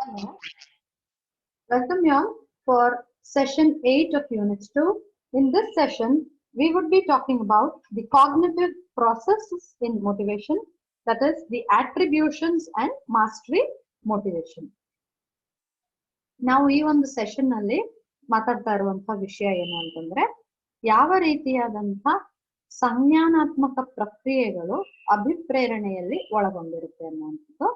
Hello. Welcome you all for session 8 of unit 2. In this session, we would be talking about the cognitive processes in motivation, that is the attributions and mastery motivation. ನಾವು ಈ ಒಂದು session ನಲ್ಲಿ ಮಾತಾಡ್ತಾ ಇರುವಂತಹ ವಿಷಯ ಏನು ಅಂತಂದ್ರೆ ಯಾವ ರೀತಿಯಾದಂತಹ ಸಂಜ್ಞಾನಾತ್ಮಕ ಪ್ರಕ್ರಿಯೆಗಳು ಅಭಿಪ್ರೇರಣೆಯಲ್ಲಿ ಒಳಗೊಂಡಿರುತ್ತೆ ಅನ್ನುವಂಥದ್ದು.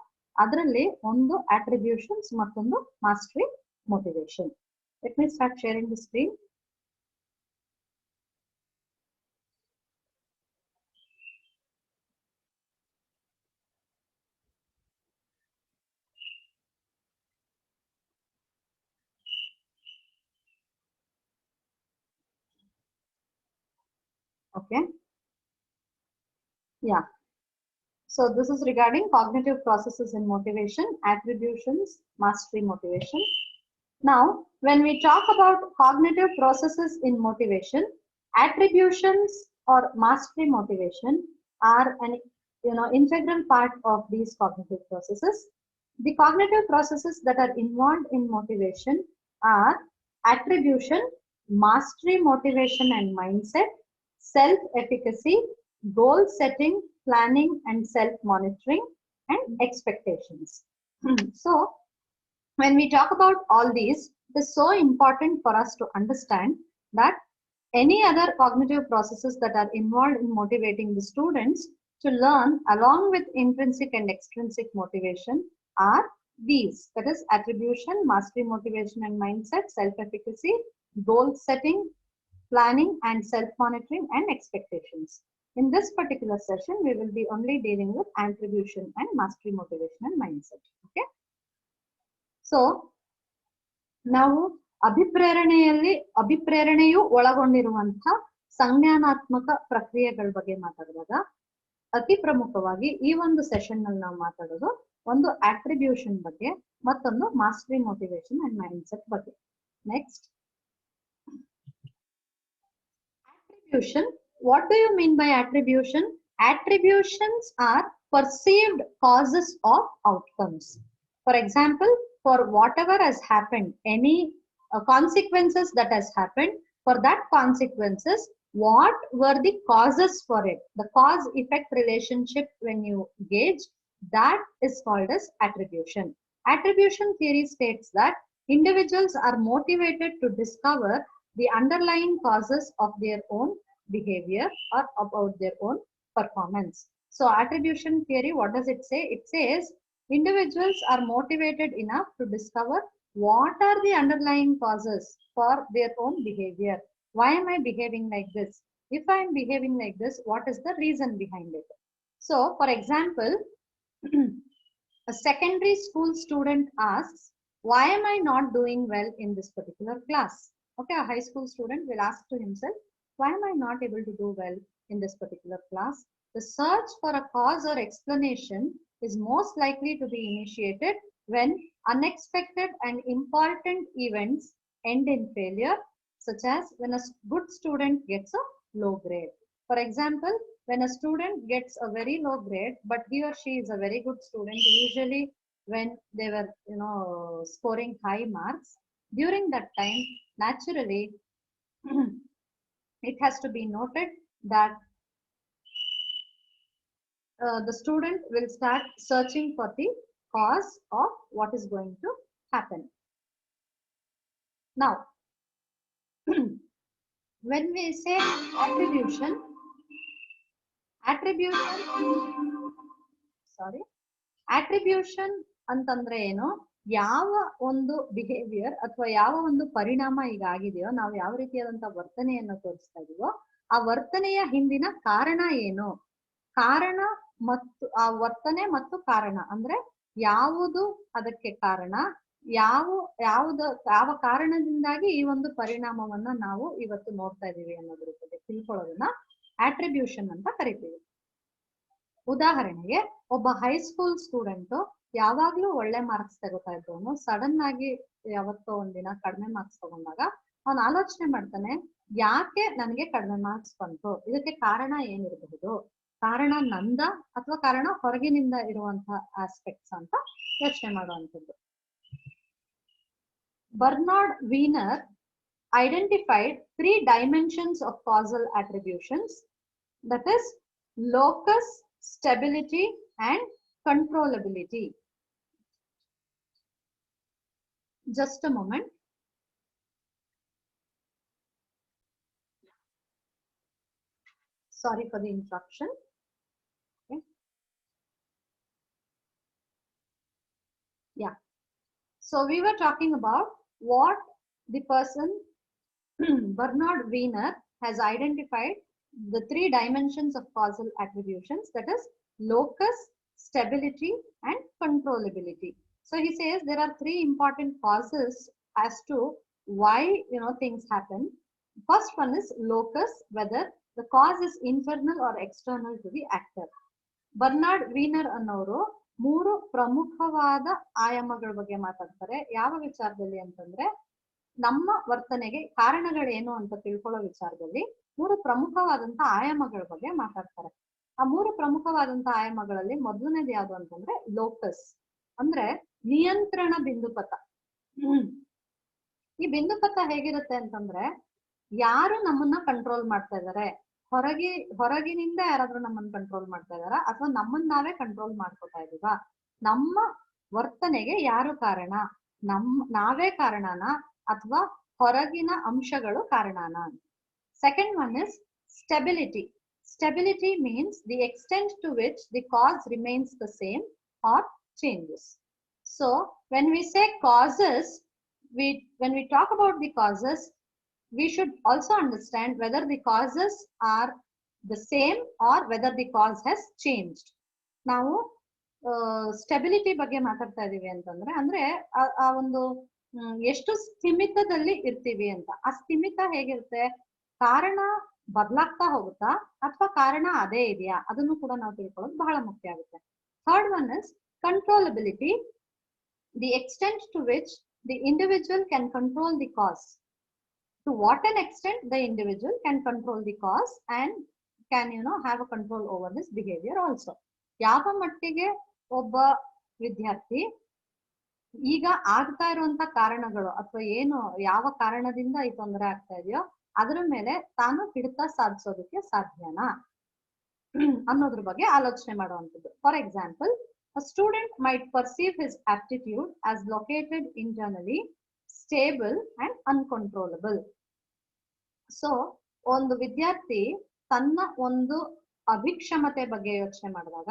ಅದರಲ್ಲಿ ಒಂದು attributions ಮತ್ತೊಂದು mastery motivation. Let me start sharing the screen. Okay. Yeah. So this is regarding cognitive processes in motivation, attributions, mastery motivation. Now, when we talk about cognitive processes in motivation, attributions or mastery motivation are an integral part of these cognitive processes. The cognitive processes that are involved in motivation are attribution, mastery motivation and mindset, self-efficacy, goal setting, planning and self-monitoring, and expectations. So, when we talk about all these, it is so important for us to understand that any other cognitive processes that are involved in motivating the students to learn along with intrinsic and extrinsic motivation are these, that is attribution, mastery motivation and mindset, self-efficacy, goal setting, planning and self-monitoring, and expectations. In this particular session, we will be only dealing with attribution and mastery motivation and mindset. Okay. So, ನಾವು ಅಭಿಪ್ರೇರಣೆಯು ಒಳಗೊಂಡಿರುವಂತಹ ಸಂಜ್ಞಾನಾತ್ಮಕ ಪ್ರಕ್ರಿಯೆಗಳ ಬಗ್ಗೆ ಮಾತಾಡುವಾಗ ಅತಿ ಪ್ರಮುಖವಾಗಿ ಈ ಒಂದು session ನಲ್ಲಿ ನಾವು ಮಾತಾಡೋದು ಒಂದು ಅಟ್ರಿಬ್ಯೂಷನ್ ಬಗ್ಗೆ ಮತ್ತೊಂದು ಮಾಸ್ಟರಿ ಮೋಟಿವೇಶನ್ ಅಂಡ್ ಮೈಂಡ್ಸೆಟ್ ಬಗ್ಗೆ. Next, attribution. What do you mean by attribution? Attributions are perceived causes of outcomes. For example, for whatever has happened, any consequences that has happened, for that consequences, what were the causes for it? The cause-effect relationship, when you gauge, that is called as attribution. Attribution theory states that individuals are motivated to discover the underlying causes of their own behavior or about their own performance. So attribution theory, what does it say? It says individuals are motivated enough to discover what are the underlying causes for their own behavior. Why am I behaving like this? If I am behaving like this, what is the reason behind it? So, for example, a secondary school student asks, why am I not doing well in this particular class? Okay, a high school student will ask to himself, why am I not able to do well in this particular class? The search for a cause or explanation is most likely to be initiated when unexpected and important events end in failure, such as when a good student gets a low grade. For example, when a student gets a very low grade, but he or she is a very good student, usually when they were scoring high marks, during that time, naturally, it has to be noted that the student will start searching for the cause of what is going to happen. Now, when we say attribution ಅಂತಂದ್ರೆ ಏನು? ಯಾವ ಒಂದು behaviour ಅಥವಾ ಯಾವ ಒಂದು ಪರಿಣಾಮ ಈಗ ಆಗಿದೆಯೋ, ನಾವು ಯಾವ ರೀತಿಯಾದಂತಹ ವರ್ತನೆಯನ್ನು ತೋರಿಸ್ತಾ ಇದೀವೋ ಆ ವರ್ತನೆಯ ಹಿಂದಿನ ಕಾರಣ ಏನು? ಕಾರಣ ಮತ್ತು ಆ ವರ್ತನೆ ಮತ್ತು ಕಾರಣ ಅಂದ್ರೆ ಯಾವುದು ಅದಕ್ಕೆ ಕಾರಣ, ಯಾವ ಕಾರಣದಿಂದಾಗಿ ಈ ಒಂದು ಪರಿಣಾಮವನ್ನ ನಾವು ಇವತ್ತು ನೋಡ್ತಾ ಇದೀವಿ ಅನ್ನೋದ್ರ ಬಗ್ಗೆ ತಿಳ್ಕೊಳ್ಳೋದನ್ನ ಅಟ್ರಿಬ್ಯೂಷನ್ ಅಂತ ಕರಿತೀವಿ. ಉದಾಹರಣೆಗೆ, ಒಬ್ಬ ಹೈಸ್ಕೂಲ್ ಸ್ಟೂಡೆಂಟ್ ಯಾವಾಗ್ಲೂ ಒಳ್ಳೆ ಮಾರ್ಕ್ಸ್ ತಗೋತಾ ಇದ್ದವನು ಸಡನ್ ಆಗಿ ಯಾವತ್ತೋ ಒಂದಿನ ಕಡಿಮೆ ಮಾರ್ಕ್ಸ್ ತಗೊಂಡಾಗ ಅವನು ಆಲೋಚನೆ ಮಾಡ್ತಾನೆ, ಯಾಕೆ ನನಗೆ ಕಡಿಮೆ ಮಾರ್ಕ್ಸ್ ಬಂತು, ಇದಕ್ಕೆ ಕಾರಣ ಏನಿರಬಹುದು? ಕಾರಣ ನಂದ ಅಥವಾ ಕಾರಣ ಹೊರಗಿನಿಂದ ಇರುವಂತಹ ಆಸ್ಪೆಕ್ಟ್ಸ್ ಅಂತ ಯೋಚನೆ ಮಾಡುವಂಥದ್ದು. Bernard Wiener identified three dimensions of causal attributions, that is locus, stability, and controllability. Just a moment. Sorry for the interruption. Okay. Yeah. So we were talking about what the person Bernard Wiener has identified the three dimensions of causal attributions, that is locus, stability, and controllability. So he says there are three important causes as to why things happen. First one is locus, whether the cause is internal or external to the actor. Bernard Weiner ಅನ್ನೋರು ಮೂರು ಪ್ರಮುಖವಾದ ಆಯಾಮಗಳ ಬಗ್ಗೆ ಮಾತಾಡ್ತಾರೆ. ಯಾವ ವಿಚಾರದಲ್ಲಿ ಅಂತಂದ್ರೆ ನಮ್ಮ ವರ್ತನೆಗೆ ಕಾರಣಗಳೇನು ಅಂತ ತಿಳ್ಕೊಳ್ಳೋ ವಿಚಾರದಲ್ಲಿ ಮೂರು ಪ್ರಮುಖವಾದಂತಹ ಆಯಾಮಗಳ ಬಗ್ಗೆ ಮಾತಾಡ್ತಾರೆ. ಆ ಮೂರು ಪ್ರಮುಖವಾದಂತಹ ಆಯಾಮಗಳಲ್ಲಿ ಮೊದಲನೇದು ಯಾವುದು ಅಂತಂದ್ರೆ ಲೋಕಸ್, ಅಂದ್ರೆ ನಿಯಂತ್ರಣ ಬಿಂದುಪಥ. ಈ ಬಿಂದುಪಥ ಹೇಗಿರುತ್ತೆ ಅಂತಂದ್ರೆ ಯಾರು ನಮ್ಮನ್ನ ಕಂಟ್ರೋಲ್ ಮಾಡ್ತಾ ಇದಾರೆ, ಹೊರಗಿನಿಂದ ಯಾರಾದ್ರೂ ನಮ್ಮನ್ನ ಕಂಟ್ರೋಲ್ ಮಾಡ್ತಾ ಇದಾರ ಅಥವಾ ನಮ್ಮನ್ನ ನಾವೇ ಕಂಟ್ರೋಲ್ ಮಾಡ್ಕೊತಾ ಇದೀವಾ, ನಮ್ಮ ವರ್ತನೆಗೆ ಯಾರು ಕಾರಣ, ನಾವೇ ಕಾರಣನಾ ಅಥವಾ ಹೊರಗಿನ ಅಂಶಗಳು ಕಾರಣನಾ. Second one is stability. Stability means the extent to which the cause remains the same or changes. So when we say causes, when we talk about the causes, we should also understand whether the causes are the same or whether the cause has changed. ನಾವು stability ಬಗ್ಗೆ ಮಾತಾಡ್ತಾ ಇದೀವಿ ಅಂತಂದ್ರೆ ಅಂದ್ರೆ ಆ ಒಂದು ಎಷ್ಟು ಸ್ಥಿಮಿತದಲ್ಲಿ ಇರ್ತೀವಿ ಅಂತ. ಆ ಸ್ಥಿಮಿತ ಹೇಗಿರುತ್ತೆ, ಕಾರಣ ಬದಲಾಗ್ತಾ ಹೋಗುತ್ತಾ ಅಥವಾ ಕಾರಣ ಅದೇ ಇದೆಯಾ, ಅದನ್ನು ಕೂಡ ನಾವು ತಿಳ್ಕೊಳ್ಳೋದು ಬಹಳ ಮುಖ್ಯ ಆಗುತ್ತೆ. Third one is controllability, the extent to which the individual can control the cause. To what an extent the individual can control the cause and can have a control over this behavior also. ಯಾವ ಮಟ್ಟಿಗೆ ಒಬ್ಬ ವಿದ್ಯಾರ್ಥಿ ಈಗ ಆಗ್ತಾ ಇರುವಂತ ಕಾರಣಗಳು ಅಥವಾ ಏನು ಯಾವ ಕಾರಣದಿಂದ ಈ ತೊಂದರೆ ಆಗ್ತಾ ಇದೆಯೋ ಅದರ ಮೇಲೆ ತಾನು ಹಿಡಿತ ಸಾಧಿಸೋದಕ್ಕೆ ಸಾಧ್ಯನಾ ಅನ್ನೋದ್ರ ಬಗ್ಗೆ ಆಲೋಚನೆ ಮಾಡುವಂಥದ್ದು. For example, a student might perceive his aptitude as located internally, stable and uncontrollable. So ಒಂದು ವಿದ್ಯಾರ್ಥಿ ತನ್ನ ಒಂದು ಅಭಿಕ್ಷಮತೆ ಬಗ್ಗೆ ಯೋಚನೆ ಮಾಡಿದಾಗ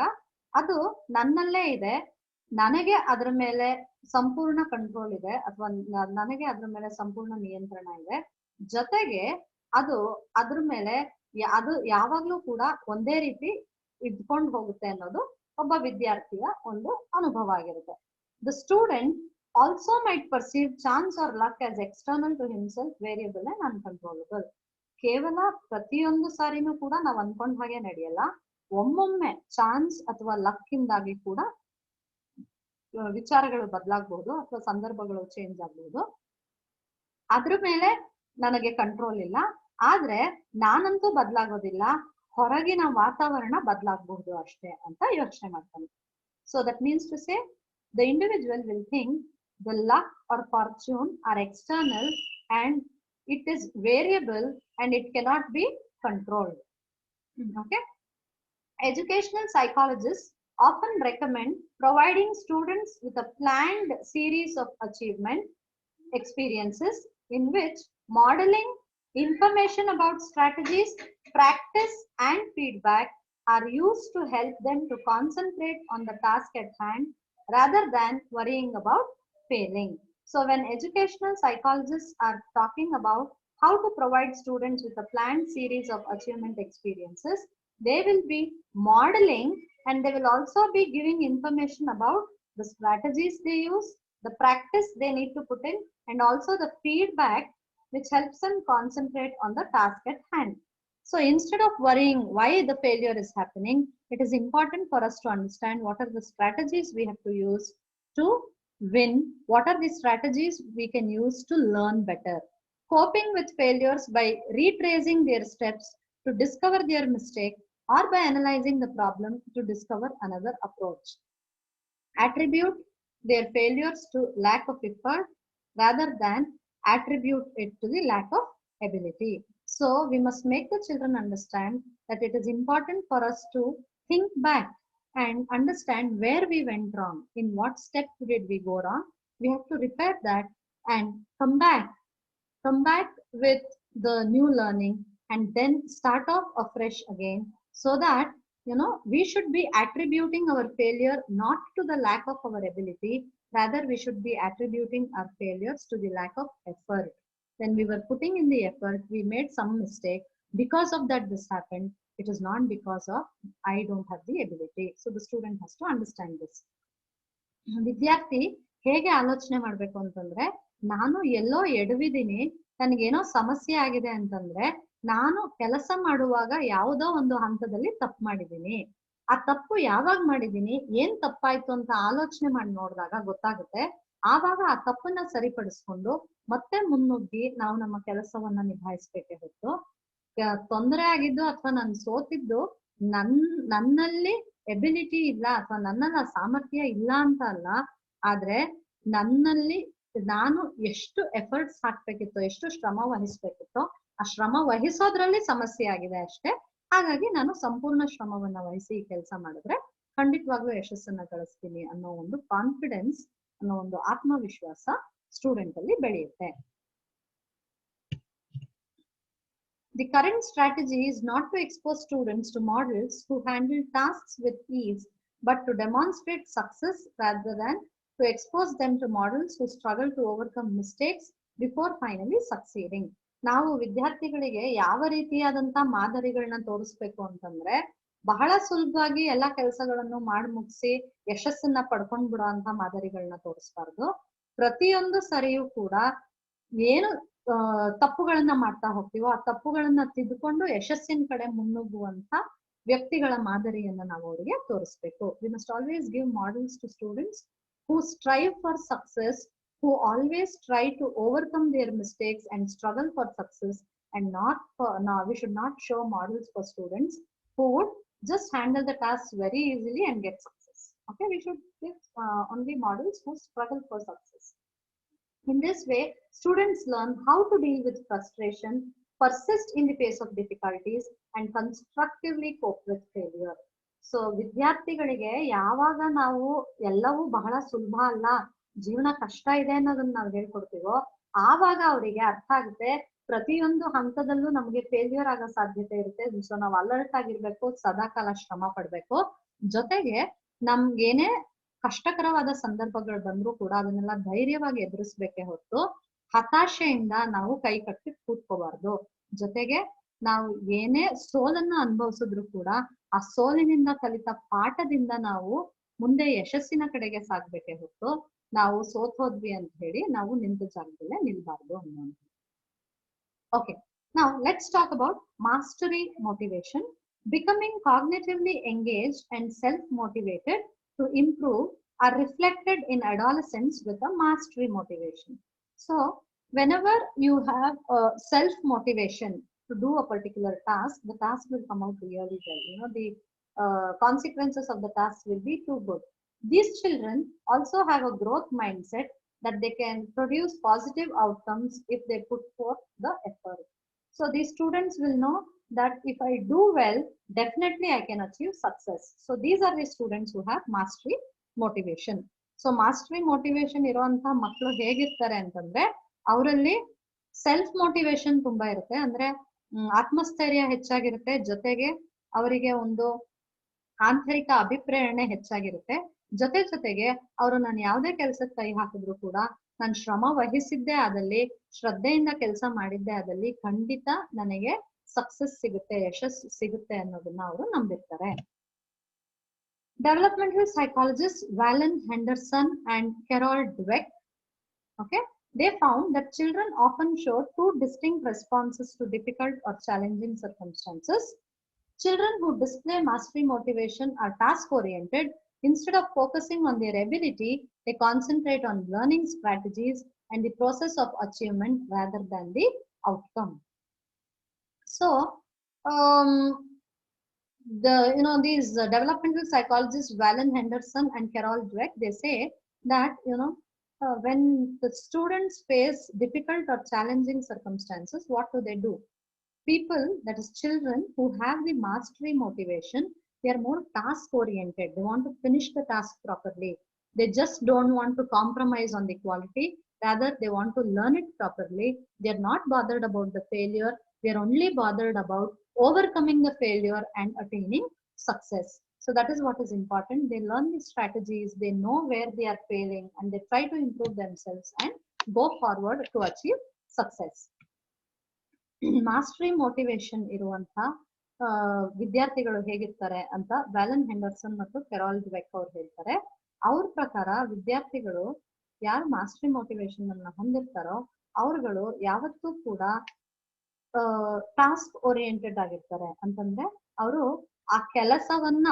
ಅದು ನನ್ನಲ್ಲೇ ಇದೆ, ನನಗೆ ಅದರ ಮೇಲೆ ಸಂಪೂರ್ಣ ಕಂಟ್ರೋಲ್ ಇದೆ ಅಥವಾ ನನಗೆ ಅದ್ರ ಮೇಲೆ ಸಂಪೂರ್ಣ ನಿಯಂತ್ರಣ ಇದೆ, ಜೊತೆಗೆ ಅದು ಅದ್ರ ಮೇಲೆ ಅದು ಯಾವಾಗ್ಲೂ ಕೂಡ ಒಂದೇ ರೀತಿ ಇದ್ಕೊಂಡು ಹೋಗುತ್ತೆ ಅನ್ನೋದು ಒಬ್ಬ ವಿದ್ಯಾರ್ಥಿಯ ಒಂದು ಅನುಭವ ಆಗಿರುತ್ತೆ. The student also might perceive chance or luck as external to himself, variable and uncontrollable. ಕೇವಲ ಪ್ರತಿಯೊಂದು ಸಾರಿನೂ ಕೂಡ ನಾವು ಅನ್ಕೊಂಡ ಹಾಗೆ ನಡೆಯಲ್ಲ, ಒಮ್ಮೊಮ್ಮೆ ಚಾನ್ಸ್ ಅಥವಾ ಲಕ್ ಇಂದಾಗಿ ಕೂಡ ವಿಚಾರಗಳು ಬದಲಾಗಬಹುದು ಅಥವಾ ಸಂದರ್ಭಗಳು ಚೇಂಜ್ ಆಗಬಹುದು. ಅದ್ರ ಮೇಲೆ ನನಗೆ ಕಂಟ್ರೋಲ್ ಇಲ್ಲ, ಆದ್ರೆ ನಾನಂತೂ ಬದಲಾಗೋದಿಲ್ಲ, ಹೊರಗಿನ ವಾತಾವರಣ ಬದಲಾಗಬಹುದು ಅಷ್ಟೇ ಅಂತ ಯೋಚನೆ ಮಾಡ್ತಾನೆ. So that means to say the individual will think the luck or fortune are external and it is variable and it cannot be controlled. Okay. Educational psychologists often recommend providing students with a planned series of achievement experiences in which modeling, information about strategies, practice and feedback are used to help them to concentrate on the task at hand rather than worrying about failing. So when educational psychologists are talking about how to provide students with a planned series of achievement experiences, they will be modeling and they will also be giving information about the strategies they use, the practice they need to put in, and also the feedback which helps them concentrate on the task at hand. So instead of worrying why the failure is happening, it is important for us to understand what are the strategies we have to use to win, what are the strategies we can use to learn better. Coping with failures by retracing their steps to discover their mistake or by analyzing the problem to discover another approach. Attribute their failures to lack of effort, rather than attribute it to the lack of ability. So we must make the children understand that it is important for us to think back and understand where we went wrong, in what step did we go wrong. We have to repair that and come back with the new learning and then start off afresh again, so that we should be attributing our failure not to the lack of our ability, rather we should be attributing our failures to the lack of effort. When we were putting in the effort, we made some mistake, because of that this happened. It is not because of I don't have the ability. So the student has to understand this. ವಿದ್ಯಾರ್ಥಿ ಹೇಗೆ ಆಲೋಚನೆ ಮಾಡ್ಬೇಕು ಅಂತಂದ್ರೆ, ನಾನು ಎಲ್ಲೋ ಎಡವಿದ್ದೀನಿ, ನನಗೇನೋ ಸಮಸ್ಯೆ ಆಗಿದೆ ಅಂತಂದ್ರೆ, ನಾನು ಕೆಲಸ ಮಾಡುವಾಗ ಯಾವುದೋ ಒಂದು ಹಂತದಲ್ಲಿ ತಪ್ಪು ಮಾಡಿದ್ದೀನಿ. ಆ ತಪ್ಪು ಯಾವಾಗ ಮಾಡಿದ್ದೀನಿ, ಏನ್ ತಪ್ಪಾಯ್ತು ಅಂತ ಆಲೋಚನೆ ಮಾಡಿ ನೋಡಿದಾಗ ಗೊತ್ತಾಗುತ್ತೆ. ಆವಾಗ ಆ ತಪ್ಪನ್ನ ಸರಿಪಡಿಸ್ಕೊಂಡು ಮತ್ತೆ ಮುನ್ನುಗ್ಗಿ ನಾವು ನಮ್ಮ ಕೆಲಸವನ್ನ ನಿಭಾಯಿಸ್ಬೇಕೇ ಹೊತ್ತು, ತೊಂದರೆ ಆಗಿದ್ದು ಅಥವಾ ನಾನು ಸೋತಿದ್ದು ನನ್ನಲ್ಲಿ ಎಬಿಲಿಟಿ ಇಲ್ಲ ಅಥವಾ ನನ್ನಲ್ಲಿ ಸಾಮರ್ಥ್ಯ ಇಲ್ಲ ಅಂತ ಅಲ್ಲ, ಆದ್ರೆ ನನ್ನಲ್ಲಿ ನಾನು ಎಷ್ಟು ಎಫರ್ಟ್ಸ್ ಹಾಕ್ಬೇಕಿತ್ತೋ, ಎಷ್ಟು ಶ್ರಮ ವಹಿಸ್ಬೇಕಿತ್ತೋ, ಆ ಶ್ರಮ ವಹಿಸೋದ್ರಲ್ಲಿ ಸಮಸ್ಯೆ ಆಗಿದೆ ಅಷ್ಟೇ. ಹಾಗಾಗಿ ನಾನು ಸಂಪೂರ್ಣ ಶ್ರಮವನ್ನ ವಹಿಸಿ ಈ ಕೆಲಸ ಮಾಡಿದ್ರೆ ಖಂಡಿತವಾಗ್ಲೂ ಯಶಸ್ಸನ್ನ ಗಳಿಸ್ತೀನಿ ಅನ್ನೋ ಒಂದು ಕಾನ್ಫಿಡೆನ್ಸ್, ಅನ್ನೋ ಒಂದು ಆತ್ಮವಿಶ್ವಾಸ ಸ್ಟೂಡೆಂಟ್ ಅಲ್ಲಿ ಬೆಳೆಯುತ್ತೆ. The current strategy is not to expose students to models who handle tasks with ease, but to demonstrate success rather than to expose them to models who struggle to overcome mistakes before finally succeeding. ನಾವು ವಿದ್ಯಾರ್ಥಿಗಳಿಗೆ ಯಾವ ರೀತಿಯಾದಂತ ಮಾದರಿಗಳನ್ನ ತೋರಿಸ್ಬೇಕು ಅಂತಂದ್ರೆ, ಬಹಳ ಸುಲಭವಾಗಿ ಎಲ್ಲಾ ಕೆಲಸಗಳನ್ನು ಮಾಡಿ ಮುಗಿಸಿ ಯಶಸ್ಸನ್ನ ಪಡ್ಕೊಂಡ್ ಬಿಡೋ ಅಂತ ಮಾದರಿಗಳನ್ನ ತೋರಿಸ್ಬಾರ್ದು. ಪ್ರತಿಯೊಂದು ಸರಿಯೂ ಕೂಡ ಏನು ತಪ್ಪುಗಳನ್ನ ಮಾಡ್ತಾ ಹೋಗ್ತೀವೋ ಆ ತಪ್ಪುಗಳನ್ನ ತಿದ್ದುಕೊಂಡು ಯಶಸ್ಸಿನ ಕಡೆ ಮುನ್ನುಗ್ಗುವಂತ ವ್ಯಕ್ತಿಗಳ ಮಾದರಿಯನ್ನ ನಾವು ಅವರಿಗೆ ತೋರಿಸ್ಬೇಕು. We must always give models to students who strive for success, who always try to overcome their mistakes and struggle for success, and we should not show models for students who would just handle the tasks very easily and get success. Okay, we should give only models who struggle for success. In this way, students learn how to deal with frustration, persist in the face of difficulties, and constructively cope with failure. So ವಿದ್ಯಾರ್ಥಿಗಳಿಗೆ ಯಾವಾಗ ನಾವು ಎಲ್ಲವೂ ಬಹಳ ಸುಲಭ ಅಲ್ಲ, ಜೀವನ ಕಷ್ಟ ಇದೆ ಅನ್ನೋದನ್ನ ನಾವು ಹೇಳ್ಕೊಡ್ತೀವೋ, ಆವಾಗ ಅವರಿಗೆ ಅರ್ಥ ಆಗುತ್ತೆ ಪ್ರತಿಯೊಂದು ಹಂತದಲ್ಲೂ ನಮ್ಗೆ ಫೇಲ್ಯೂರ್ ಆಗೋ ಸಾಧ್ಯತೆ ಇರುತ್ತೆ. ಸೊ ನಾವು ಅಲರ್ಟ್ ಆಗಿರ್ಬೇಕು, ಸದಾಕಾಲ ಶ್ರಮ ಪಡ್ಬೇಕು. ಜೊತೆಗೆ ನಮ್ಗೇನೆ ಕಷ್ಟಕರವಾದ ಸಂದರ್ಭಗಳು ಬಂದ್ರೂ ಕೂಡ ಅದನ್ನೆಲ್ಲ ಧೈರ್ಯವಾಗಿ ಎದುರಿಸ್ಬೇಕೇ ಹೊತ್ತು ಹತಾಶೆಯಿಂದ ನಾವು ಕೈ ಕಟ್ಟಿ ಕೂತ್ಕೋಬಾರ್ದು. ಜೊತೆಗೆ ನಾವು ಏನೇ ಸೋಲನ್ನ ಅನುಭವಿಸಿದ್ರು ಕೂಡ ಆ ಸೋಲಿನಿಂದ ಕಲಿತ ಪಾಠದಿಂದ ನಾವು ಮುಂದೆ ಯಶಸ್ಸಿನ ಕಡೆಗೆ ಸಾಗ್ಬೇಕೇ ಹೊತ್ತು ನಾವು ಸೋತೋದ್ವಿ ಅಂತ ಹೇಳಿ ನಾವು ನಿಂತ ಜಾಗದಲ್ಲೇ ನಿಲ್ಬಾರ್ದು ಅನ್ನೋದು. Okay, now let's talk about mastery motivation. Becoming cognitively engaged and self-motivated to improve are reflected in adolescents with a mastery motivation. So whenever you have a self-motivation to do a particular task, the task will come out really well. The consequences of the task will be too good. These children also have a growth mindset that they can produce positive outcomes if they put forth the effort. So these students will know that if I do well, definitely I can achieve success. So these are the students who have mastery motivation. So mastery motivation ಇರುವಂತಹ ಮಕ್ಕಳು ಹೇಗಿರ್ತಾರೆ ಅಂತಂದ್ರೆ, ಅವರಲ್ಲಿ self motivation ತುಂಬಾ ಇರುತ್ತೆ. ಅಂದ್ರೆ ಆತ್ಮಸ್ಥೈರ್ಯ ಹೆಚ್ಚಾಗಿರುತ್ತೆ, ಜೊತೆಗೆ ಅವರಿಗೆ ಒಂದು ಆಂತರಿಕ ಅಭಿಪ್ರೇರಣೆ ಹೆಚ್ಚಾಗಿರುತ್ತೆ. ಜೊತೆಗೆ ಅವರು ನಾನು ಯಾವುದೇ ಕೆಲಸಕ್ಕೆ ಕೈ ಹಾಕಿದ್ರು ಕೂಡ ನಾನು ಶ್ರಮ ವಹಿಸಿದ್ದೆ ಆದಲ್ಲಿ, ಶ್ರದ್ಧೆಯಿಂದ ಕೆಲಸ ಮಾಡಿದ್ದೆ ಆದಲ್ಲಿ ಖಂಡಿತ ನನಗೆ ಸಕ್ಸಸ್ ಸಿಗುತ್ತೆ, ಯಶಸ್ಸು ಸಿಗುತ್ತೆ ಅನ್ನೋದನ್ನ ಅವರು ನಂಬಿರ್ತಾರೆ. Developmental psychologists Valen Henderson and Carol Dweck, okay, they found that children often show two distinct responses to difficult or challenging circumstances. Children who display mastery motivation are task-oriented. Instead of focusing on their ability, they concentrate on learning strategies and the process of achievement rather than the outcome. So, these developmental psychologists Valen Henderson and Carol Dweck, they say that when the students face difficult or challenging circumstances, what do? People, that is children who have the mastery motivation, they are more task oriented. They want to finish the task properly. They just don't want to compromise on the quality. Rather, they want to learn it properly. They are not bothered about the failure. They are only bothered about overcoming the failure and attaining success. So that is what is important. They learn the strategies, they know where they are failing, and they try to improve themselves and go forward to achieve success. Mastery motivation ಇರುವಂತ ವಿದ್ಯಾರ್ಥಿಗಳು ಹೇಗಿರ್ತಾರೆ ಅಂತ ವ್ಯಾಲನ್ ಹೆಂಡರ್ಸನ್ ಮತ್ತು ಕೆರಾಲ್ ಡ್ವೆಕ್ ಅವ್ರು ಹೇಳ್ತಾರೆ. ಅವ್ರ ಪ್ರಕಾರ ವಿದ್ಯಾರ್ಥಿಗಳು ಯಾರು ಮಾಸ್ಟ್ರಿ ಮೋಟಿವೇಶನ್ ಅನ್ನ ಹೊಂದಿರ್ತಾರೋ ಅವ್ರುಗಳು ಯಾವತ್ತೂ ಕೂಡ ಟಾಸ್ಕ್ ಓರಿಯೆಂಟೆಡ್ ಆಗಿರ್ತಾರೆ. ಅಂತಂದ್ರೆ ಅವರು ಆ ಕೆಲಸವನ್ನ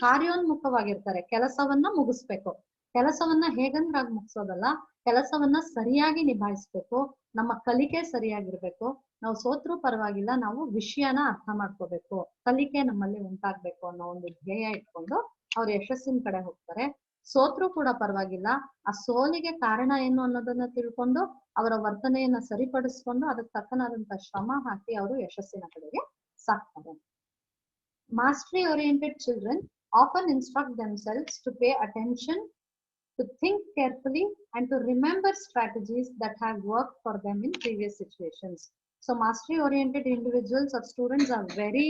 ಕಾರ್ಯೋನ್ಮುಖವಾಗಿರ್ತಾರೆ. ಕೆಲಸವನ್ನ ಮುಗಿಸ್ಬೇಕು. ಕೆಲಸವನ್ನ ಹೇಗಂದ್ರಾಗ ಮುಗಿಸೋದಲ್ಲ, ಕೆಲಸವನ್ನ ಸರಿಯಾಗಿ ನಿಭಾಯಿಸ್ಬೇಕು. ನಮ್ಮ ಕಲಿಕೆ ಸರಿಯಾಗಿರ್ಬೇಕು. ನಾವು ಸೋತ್ರೂ ಪರವಾಗಿಲ್ಲ, ನಾವು ವಿಷಯನ ಅರ್ಥ ಮಾಡ್ಕೋಬೇಕು, ಕಲಿಕೆ ನಮ್ಮಲ್ಲಿ ಉಂಟಾಗ್ಬೇಕು ಅನ್ನೋ ಒಂದು ಧ್ಯೇಯ ಇಟ್ಕೊಂಡು ಅವ್ರು ಯಶಸ್ಸಿನ ಕಡೆ ಹೋಗ್ತಾರೆ. ಸೋತ್ರೂ ಕೂಡ ಪರವಾಗಿಲ್ಲ, ಆ ಸೋಲಿಗೆ ಕಾರಣ ಏನು ಅನ್ನೋದನ್ನ ತಿಳ್ಕೊಂಡು ಅವರ ವರ್ತನೆಯನ್ನ ಸರಿಪಡಿಸ್ಕೊಂಡು ಅದಕ್ಕೆ ತಕ್ಕನಾದಂತ ಶ್ರಮ ಹಾಕಿ ಅವರು ಯಶಸ್ಸಿನ ಕಡೆಗೆ ಸಾಕ್ತಾರೆ. Mastery oriented children often instruct themselves to pay attention, to think carefully, and to remember strategies that have worked for them in previous situations. So mastery oriented individuals or students are very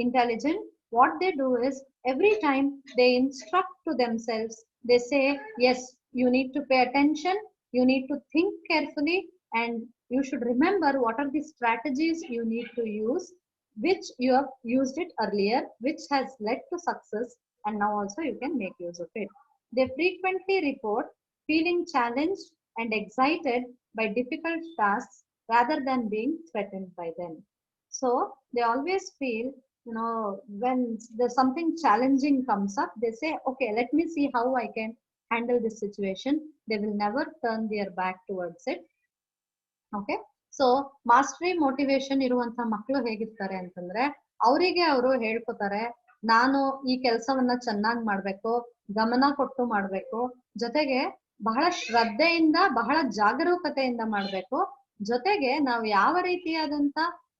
intelligent. What they do is every time they instruct to themselves, they say, yes, you need to pay attention, you need to think carefully, and you should remember what are the strategies you need to use, which you have used it earlier, which has led to success, and now also you can make use of it. They frequently report feeling challenged and excited by difficult tasks rather than being threatened by them. So they always feel, when there's something challenging comes up, they say, okay, let me see how I can handle this situation. They will never turn their back towards it. Okay. So mastery motivation ಇರುವಂತ ಮಕ್ಕಳು ಹೇಗಿರ್ತಾರೆ ಅಂತಂದ್ರೆ, ಅವರಿಗೆ ಅವರು ಹೇಳ್ಕೊತಾರೆ, ನಾನು ಈ ಕೆಲಸವನ್ನ ಚೆನ್ನಾಗಿ ಮಾಡ್ಬೇಕು, ಗಮನ ಕೊಟ್ಟು ಮಾಡ್ಬೇಕು, ಜೊತೆಗೆ ಬಹಳ ಶ್ರದ್ಧೆಯಿಂದ ಬಹಳ ಜಾಗರೂಕತೆಯಿಂದ ಮಾಡ್ಬೇಕು, ಜೊತೆಗೆ ನಾವು ಯಾವ ರೀತಿಯಾದಂತ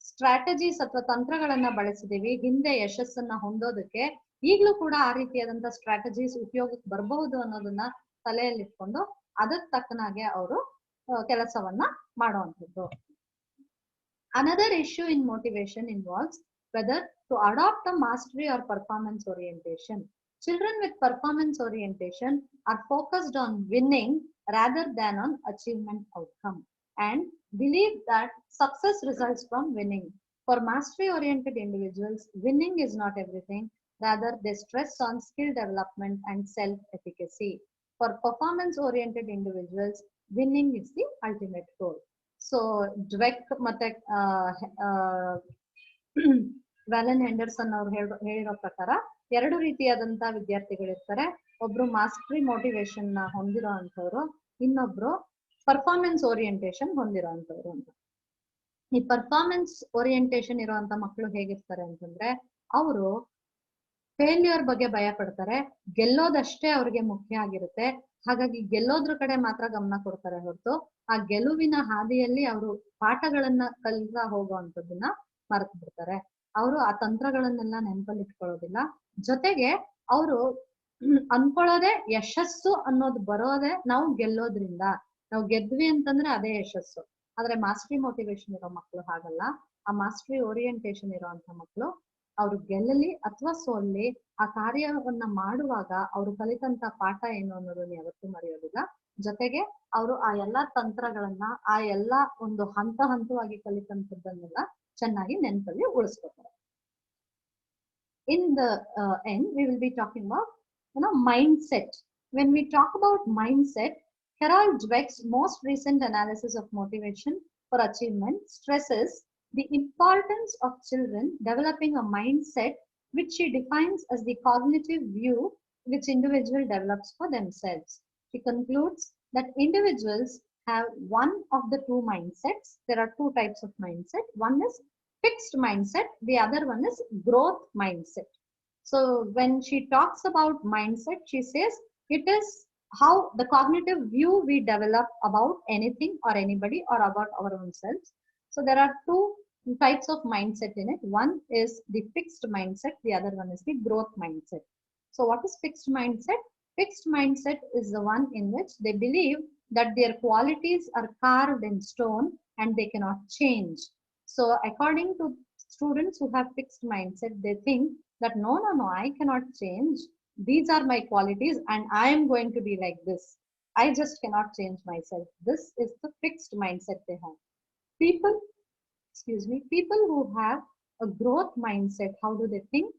ಸ್ಟ್ರಾಟಜೀಸ್ ಅಥವಾ ತಂತ್ರಗಳನ್ನ ಬಳಸಿದೀವಿ ಹಿಂದೆ ಯಶಸ್ಸನ್ನ ಹೊಂದೋದಕ್ಕೆ, ಈಗ್ಲೂ ಕೂಡ ಆ ರೀತಿಯಾದಂತ ಸ್ಟ್ರಾಟಜೀಸ್ ಉಪಯೋಗಕ್ಕೆ ಬರಬಹುದು ಅನ್ನೋದನ್ನ ತಲೆಯಲ್ಲಿಟ್ಕೊಂಡು ಅದಕ್ಕೆ ತಕ್ಕನಾಗೆ ಅವರು ಕೆಲಸವನ್ನ ಮಾಡುವಂಥದ್ದು. Another issue in motivation involves whether to adopt a mastery or performance orientation. Children with performance orientation are focused on winning rather than on achievement outcome and believe that success results from winning. For mastery oriented individuals, winning is not everything. Rather, they stress on skill development and self-efficacy. For performance oriented individuals, winning is the ultimate goal. So Dweck ಮತ್ತೆ Valanne ಹೆಂಡರ್ಸನ್ ಅವ್ರು ಹೇಳಿರೋ ಪ್ರಕಾರ ಎರಡು ರೀತಿಯಾದಂತ ವಿದ್ಯಾರ್ಥಿಗಳಿರ್ತಾರೆ. ಒಬ್ರು mastery motivation ನ ಹೊಂದಿರೋ ಅಂತವ್ರು, ಇನ್ನೊಬ್ರು ಪರ್ಫಾರ್ಮೆನ್ಸ್ ಓರಿಯೆಂಟೇಶನ್ ಹೊಂದಿರೋ ಅಂತವ್ರು ಅಂತ. ಈ ಪರ್ಫಾರ್ಮೆನ್ಸ್ ಓರಿಯೆಂಟೇಶನ್ ಇರುವಂತ ಮಕ್ಕಳು ಹೇಗಿರ್ತಾರೆ ಅಂತಂದ್ರೆ, ಅವರು ಫೇಲ್ಯೂರ್ ಬಗ್ಗೆ ಭಯ ಪಡ್ತಾರೆ, ಗೆಲ್ಲೋದಷ್ಟೇ ಅವ್ರಿಗೆ ಮುಖ್ಯ ಆಗಿರುತ್ತೆ. ಹಾಗಾಗಿ ಗೆಲ್ಲೋದ್ರ ಕಡೆ ಮಾತ್ರ ಗಮನ ಕೊಡ್ತಾರೆ ಹೊರತು ಆ ಗೆಲುವಿನ ಹಾದಿಯಲ್ಲಿ ಅವರು ಪಾಠಗಳನ್ನ ಕಲಿತಾ ಹೋಗುವಂಥದ್ದನ್ನ ಮರೆತು ಬಿಡ್ತಾರೆ. ಅವರು ಆ ತಂತ್ರಗಳನ್ನೆಲ್ಲ ನೆನಪಲ್ಲಿ ಇಟ್ಕೊಳ್ಳೋದಿಲ್ಲ. ಜೊತೆಗೆ ಅವರು ಅನ್ಕೊಳ್ಳೋದೆ ಯಶಸ್ಸು ಅನ್ನೋದು ಬರೋದೆ ನಾವು ಗೆಲ್ಲೋದ್ರಿಂದ. ನಾವು ಗೆದ್ವಿ ಅಂತಂದ್ರೆ ಅದೇ ಯಶಸ್ಸು. ಆದ್ರೆ ಮಾಸ್ಟ್ರಿ ಮೋಟಿವೇಶನ್ ಇರೋ ಮಕ್ಕಳು ಹಾಗಲ್ಲ. ಆ ಮಾಸ್ಟ್ರಿ ಓರಿಯೆಂಟೇಶನ್ ಇರೋಂಥ ಮಕ್ಕಳು ಅವ್ರು ಗೆಲ್ಲಲಿ ಅಥವಾ ಸೋಲ್ಲಿ ಆ ಕಾರ್ಯವನ್ನ ಮಾಡುವಾಗ ಅವರು ಕಲಿತಂತ ಪಾಠ ಏನು ಅನ್ನೋದನ್ನ ಯಾವತ್ತೂ ಮರೆಯೋದಿಲ್ಲ. ಜೊತೆಗೆ ಅವರು ಆ ಎಲ್ಲಾ ತಂತ್ರಗಳನ್ನ, ಆ ಎಲ್ಲಾ ಒಂದು ಹಂತವಾಗಿ ಕಲಿತಂತದ್ದನ್ನೆಲ್ಲ ಚೆನ್ನಾಗಿ ನೆನಪಲ್ಲಿ ಉಳಿಸ್ಕೊತಾರೆ. In the end, we will be talking about mindset. When we talk about mindset, Carol Dweck's most recent analysis of motivation for achievement stresses the importance of children developing a mindset which she defines as the cognitive view which individual develops for themselves. She concludes that individuals have one of the two mindsets. There are two types of mindset. One is fixed mindset, the other one is growth mindset. So when she talks about mindset, she says it is how the cognitive view we develop about anything or anybody or about our own selves. So there are two types of mindset in it. One is the fixed mindset, the other one is the growth mindset. So what is fixed mindset? Fixed mindset is the one in which they believe that their qualities are carved in stone and they cannot change. So according to students who have fixed mindset, they think that no, I cannot change. These are my qualities and I am going to be like this. I just cannot change myself. This is the fixed mindset they have. People, excuse me, people who have a growth mindset, how do they think?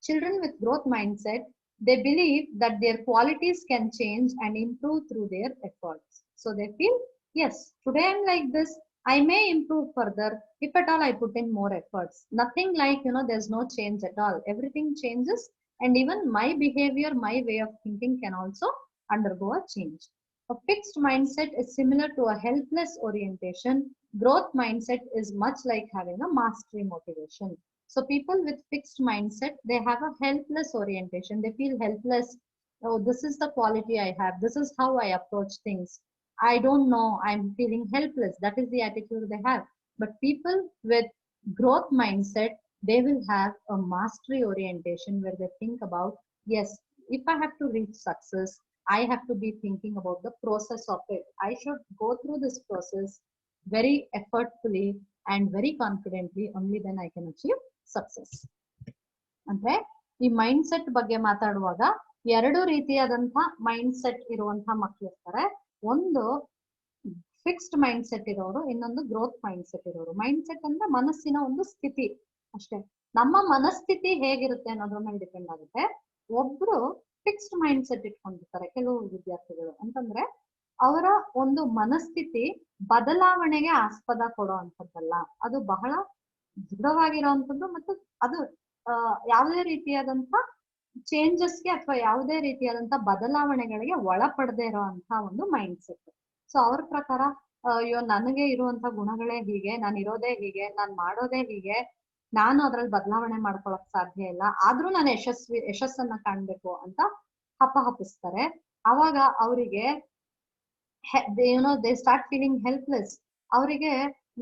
Children with growth mindset, they believe that their qualities can change and improve through their efforts. So they feel, yes, today I'm like this, I may improve further if at all I put in more efforts. Nothing like, there's no change at all. Everything changes, and even my behavior, my way of thinking can also undergo a change. A fixed mindset is similar to a helpless orientation. Growth mindset is much like having a mastery motivation. So people with fixed mindset, they have a helpless orientation. They feel helpless. Oh, this is the quality I have. This is how I approach things. I don't know. I'm feeling helpless. That is the attitude they have. But people with growth mindset, they will have a mastery orientation where they think about, yes, if I have to reach success, I have to be thinking about the process of it. I should go through this process very effortfully and very confidently. Only then I can achieve success. ಅಂದ್ರೆ ಈ mind set ಬಗ್ಗೆ ಮಾತಾಡುವಾಗ ಎರಡು ರೀತಿಯಾದಂತಹ mind set ಇರುವಂತಹ ಮಕ್ಕಳು ಇರ್ತಾರೆ. ಒಂದು ಫಿಕ್ಸ್ಡ್ ಮೈಂಡ್ ಸೆಟ್ ಇರೋರು, ಇನ್ನೊಂದು ಗ್ರೋತ್ ಮೈಂಡ್ ಸೆಟ್ ಇರೋರು. ಮೈಂಡ್ ಸೆಟ್ ಅಂದ್ರೆ ಮನಸ್ಸಿನ ಒಂದು ಸ್ಥಿತಿ ಅಷ್ಟೇ. ನಮ್ಮ ಮನಸ್ಥಿತಿ ಹೇಗಿರುತ್ತೆ ಅನ್ನೋದ್ರ ಮೇಲೆ ಡಿಪೆಂಡ್ ಆಗುತ್ತೆ. ಒಬ್ರು ಫಿಕ್ಸ್ಡ್ ಮೈಂಡ್ ಸೆಟ್ ಇಟ್ಕೊಂಡಿರ್ತಾರೆ ಕೆಲವು ವಿದ್ಯಾರ್ಥಿಗಳು, ಅಂತಂದ್ರೆ ಅವರ ಒಂದು ಮನಸ್ಥಿತಿ ಬದಲಾವಣೆಗೆ ಆಸ್ಪದ ಕೊಡೋ ಅಂತದ್ದಲ್ಲ, ಅದು ಬಹಳ ದೃಢವಾಗಿರುವಂತದ್ದು ಮತ್ತು ಅದು ಯಾವುದೇ ರೀತಿಯಾದಂತ ಚೇಂಜಸ್ಗೆ ಅಥವಾ ಯಾವುದೇ ರೀತಿಯಾದಂತ ಬದಲಾವಣೆಗಳಿಗೆ ಒಳಪಡದೆ ಇರುವಂತ ಒಂದು ಮೈಂಡ್ ಸೆಟ್. ಸೊ ಅವ್ರ ಪ್ರಕಾರ ಅಯ್ಯೋ ನನಗೆ ಇರುವಂತ ಗುಣಗಳೇ ಹೀಗೆ, ನಾನು ಇರೋದೇ ಹೀಗೆ, ನಾನು ಮಾಡೋದೇ ಹೀಗೆ, ನಾನು ಅದ್ರಲ್ಲಿ ಬದಲಾವಣೆ ಮಾಡ್ಕೊಳಕ್ ಸಾಧ್ಯ ಇಲ್ಲ, ಆದ್ರೂ ನಾನು ಯಶಸ್ಸನ್ನ ಕಾಣ್ಬೇಕು ಅಂತ ಹಪಹಪಿಸ್ತಾರೆ. ಅವಾಗ ಅವರಿಗೆ ದೇ ಸ್ಟಾರ್ಟ್ ಫೀಲಿಂಗ್ ಹೆಲ್ಪ್ಲೆಸ್. ಅವರಿಗೆ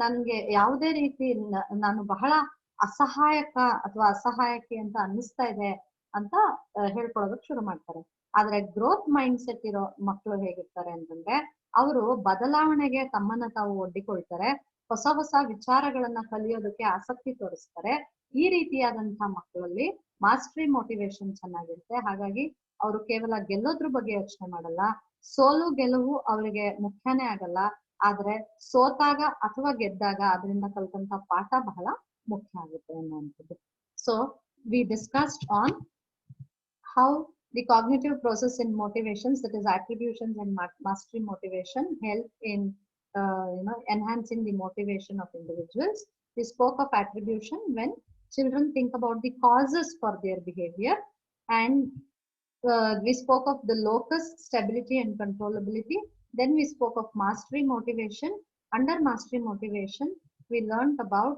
ನನ್ಗೆ ಯಾವುದೇ ರೀತಿ ನಾನು ಬಹಳ ಅಸಹಾಯಕ ಅಥವಾ ಅಸಹಾಯಕಿ ಅಂತ ಅನ್ನಿಸ್ತಾ ಇದೆ ಅಂತ ಹೇಳ್ಕೊಳ್ಳೋದಕ್ ಶುರು ಮಾಡ್ತಾರೆ. ಆದ್ರೆ ಗ್ರೋತ್ ಮೈಂಡ್ ಸೆಟ್ ಇರೋ ಮಕ್ಕಳು ಹೇಗಿರ್ತಾರೆ ಅಂತಂದ್ರೆ, ಅವರು ಬದಲಾವಣೆಗೆ ತಮ್ಮನ್ನ ತಾವು ಒಡ್ಡಿಕೊಳ್ತಾರೆ, ಹೊಸ ಹೊಸ ವಿಚಾರಗಳನ್ನ ಕಲಿಯೋದಕ್ಕೆ ಆಸಕ್ತಿ ತೋರಿಸ್ತಾರೆ. ಈ ರೀತಿಯಾದಂತಹ ಮಕ್ಕಳಲ್ಲಿ ಮಾಸ್ಟರಿ ಮೋಟಿವೇಶನ್ ಚೆನ್ನಾಗಿರುತ್ತೆ. ಹಾಗಾಗಿ ಅವರು ಕೇವಲ ಗೆಲ್ಲೋದ್ರ ಬಗ್ಗೆ ಯೋಚನೆ ಮಾಡಲ್ಲ, ಸೋಲು ಗೆಲುವು ಅವರಿಗೆ ಮುಖ್ಯನೇ ಆಗಲ್ಲ, ಆದ್ರೆ ಸೋತಾಗ ಅಥವಾ ಗೆದ್ದಾಗ ಅದರಿಂದ ಕಲ್ತಂತ ಪಾಠ ಬಹಳ ಮುಖ್ಯ ಆಗುತ್ತೆ ಅನ್ನುವಂಥದ್ದು. So we discussed on how the cognitive process in motivations, that is attributions and mastery motivation, help in enhancing the motivation of individuals. We spoke of attribution when children think about the causes for their behavior, and we spoke of the locus, stability and controllability. Then we spoke of mastery motivation. Under mastery motivation, we learned about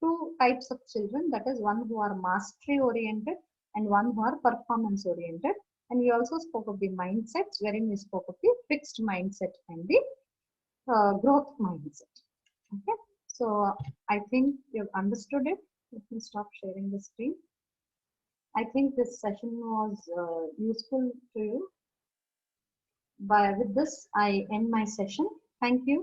two types of children, that is one who are mastery oriented and one who are performance oriented. And we also spoke of the mindsets, wherein we spoke of the fixed mindset and the growth mindset. Okay, so I think you've understood it. Let me stop sharing the screen. I think this session was useful to you. With this, I end my session. Thank you.